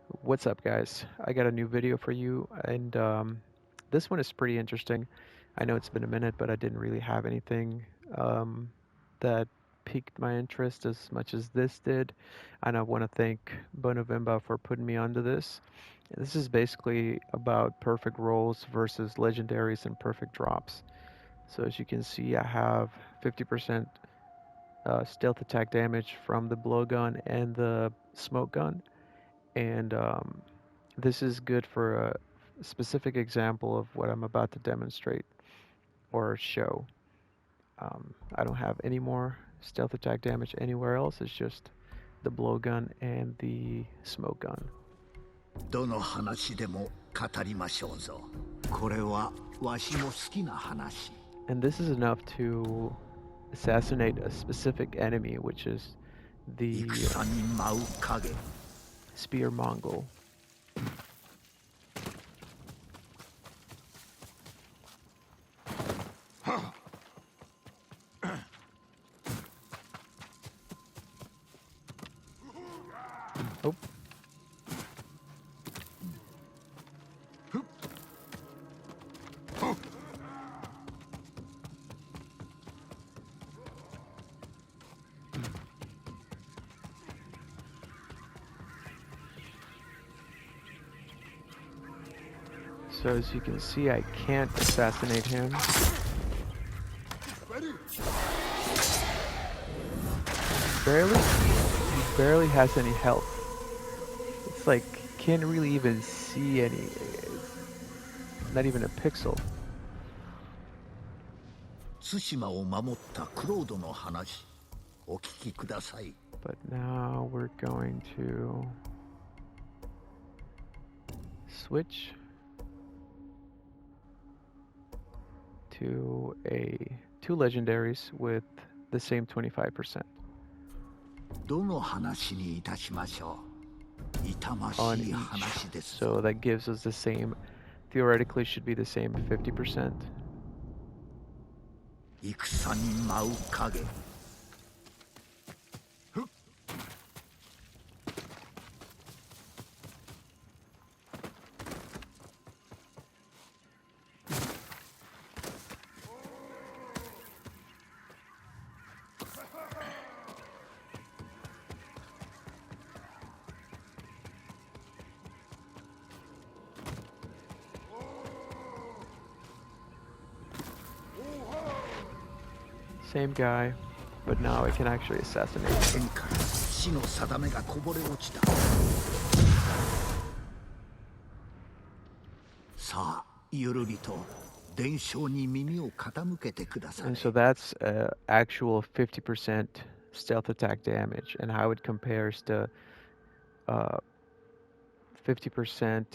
What's up, guys? I got a new video for you, and this one is pretty interesting. I know it's been a minute, but I didn't really have anything um, that piqued my interest as much as this did. And I want to thank Bonavimba for putting me onto this. This is basically about perfect rolls versus legendaries and perfect drops. So as you can see, I have 50% stealth attack damage from the blowgun and the smoke gun, and this is good for a specific example of what I'm about to demonstrate or show. I don't have any more stealth attack damage anywhere else. It's just the blowgun and the smoke gun. どの話でも語りましょうぞ。これはわしも好きな話。And this is enough to assassinate a specific enemy, which is the 戦に舞う影。spear Mongol. Oh. So as you can see, I can't assassinate him. He barely has any health. It's like can't really even see any, not even a pixel. 対馬を守ったクロードの話、お聞きください。But now we're going to switch to two legendaries with the same 25%. どの話にいたしましょう。痛まし On い each. 話です。So that gives us the same, theoretically should be the same 50%. 戦に舞う影。Same guy, but now I can actually assassinate him. 天から死の定めがこぼれ落ちた。さあ、ゆるりと伝承に耳を傾けてください。 And so that's actual 50% stealth attack damage, and how it compares to 50%,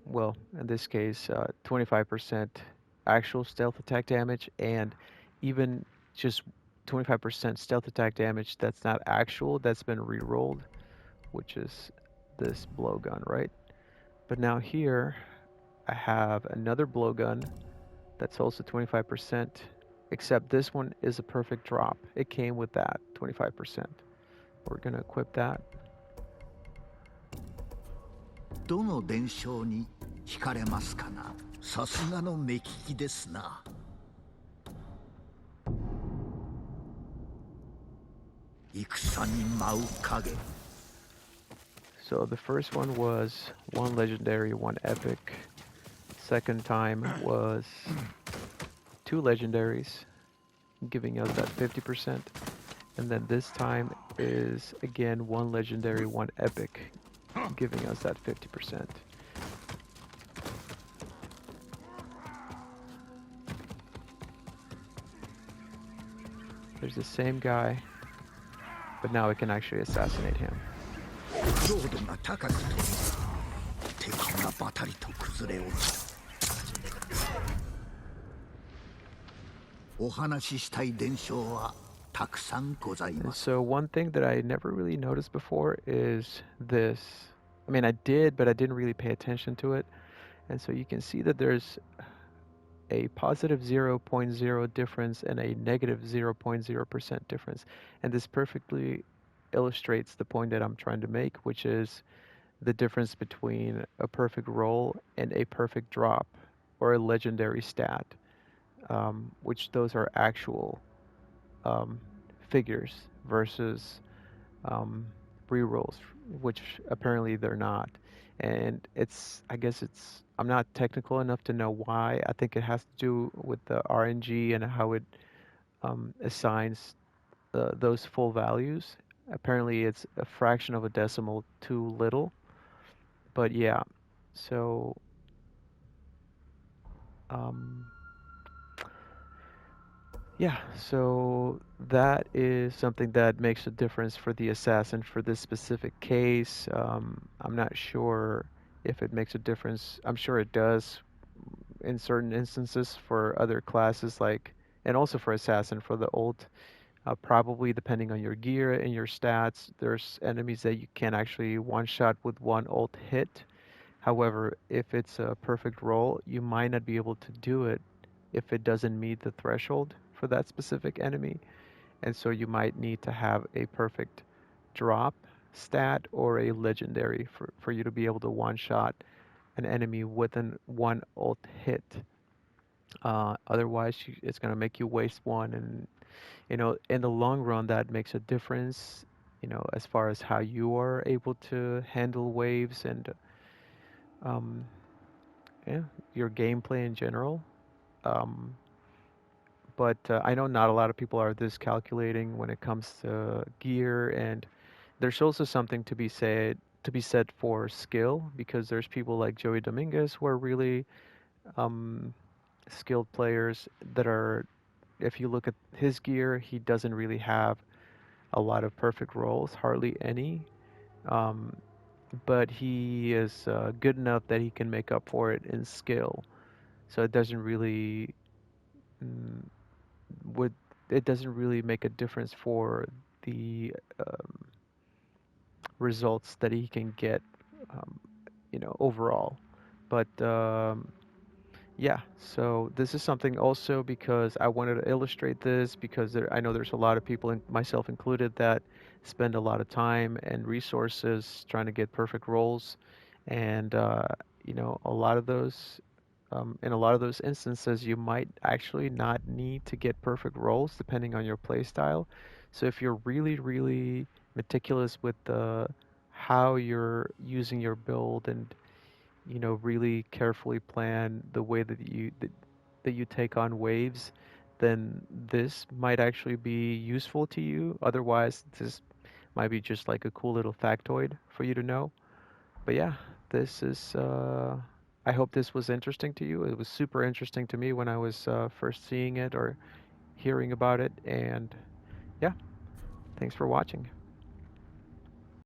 well, in this case, 25% actual stealth attack damage, and even just 25% stealth attack damage that's not actual, that's been re-rolled, which is this blowgun, right? But now here, I have another blowgun that's also 25%, except this one is a perfect drop. It came with that 25%. We're gonna equip that. どの伝承に惹かれますかな。さすがの目利きですな。戦に舞う影。 So the first one was one legendary, one epic. Second time was two legendaries, giving us that 50%. And then this time is again one legendary, one epic, giving us that 50%. There's the same guy, but now we can actually assassinate him. クロードが高く飛び、敵がバタリと崩れ落ちた。お話ししたい伝承はたくさんござい And ます。 so one thing that I never really noticed before is this. I mean, I did, but I didn't really pay attention to it. And so you can see that there's a positive 0.0 difference and a negative 0.0% difference. And this perfectly illustrates the point that I'm trying to make, which is the difference between a perfect roll and a perfect drop or a legendary stat, which those are actual um, figures versus um, rerolls, which apparently they're not. And I guess I'm not technical enough to know why. I think it has to do with the RNG and how it assigns those full values. Apparently, it's a fraction of a decimal too little. But yeah, so um, yeah, so that is something that makes a difference for the assassin for this specific case. I'm not sure if it makes a difference. I'm sure it does in certain instances for other classes, like, and also for assassin for the old. Probably depending on your gear and your stats, there's enemies that you can actually one shot with one ult hit. However, if it's a perfect roll, you might not be able to do it if it doesn't meet the threshold for that specific enemy. And so you might need to have a perfect drop stat or a legendary for you to be able to one shot an enemy within one ult hit. Otherwise, it's going to make you waste one. And, in the long run, that makes a difference, as far as how you are able to handle waves and um, yeah, your gameplay in general. Um, but I know not a lot of people are this calculating when it comes to gear, and there's also something to be said for skill because there's people like Joey Dominguez who are really um, skilled players that are. If you look at his gear, he doesn't really have a lot of perfect rolls, hardly any. Um, but he is good enough that he can make up for it in skill. So it doesn't really mm, would it doesn't really make a difference for the um, results that he can get, um, overall. But yeah, so this is something also because I wanted to illustrate this because I know there's a lot of people, myself included, that spend a lot of time and resources trying to get perfect roles, and a lot of those, in a lot of those instances, you might actually not need to get perfect roles depending on your play style. So if you're really, really meticulous with how you're using your build and really carefully plan the way that you take on waves, then this might actually be useful to you. Otherwise, this might be just like a cool little factoid for you to know. But yeah, this is. I hope this was interesting to you. It was super interesting to me when I was first seeing it or hearing about it. And yeah, thanks for watching.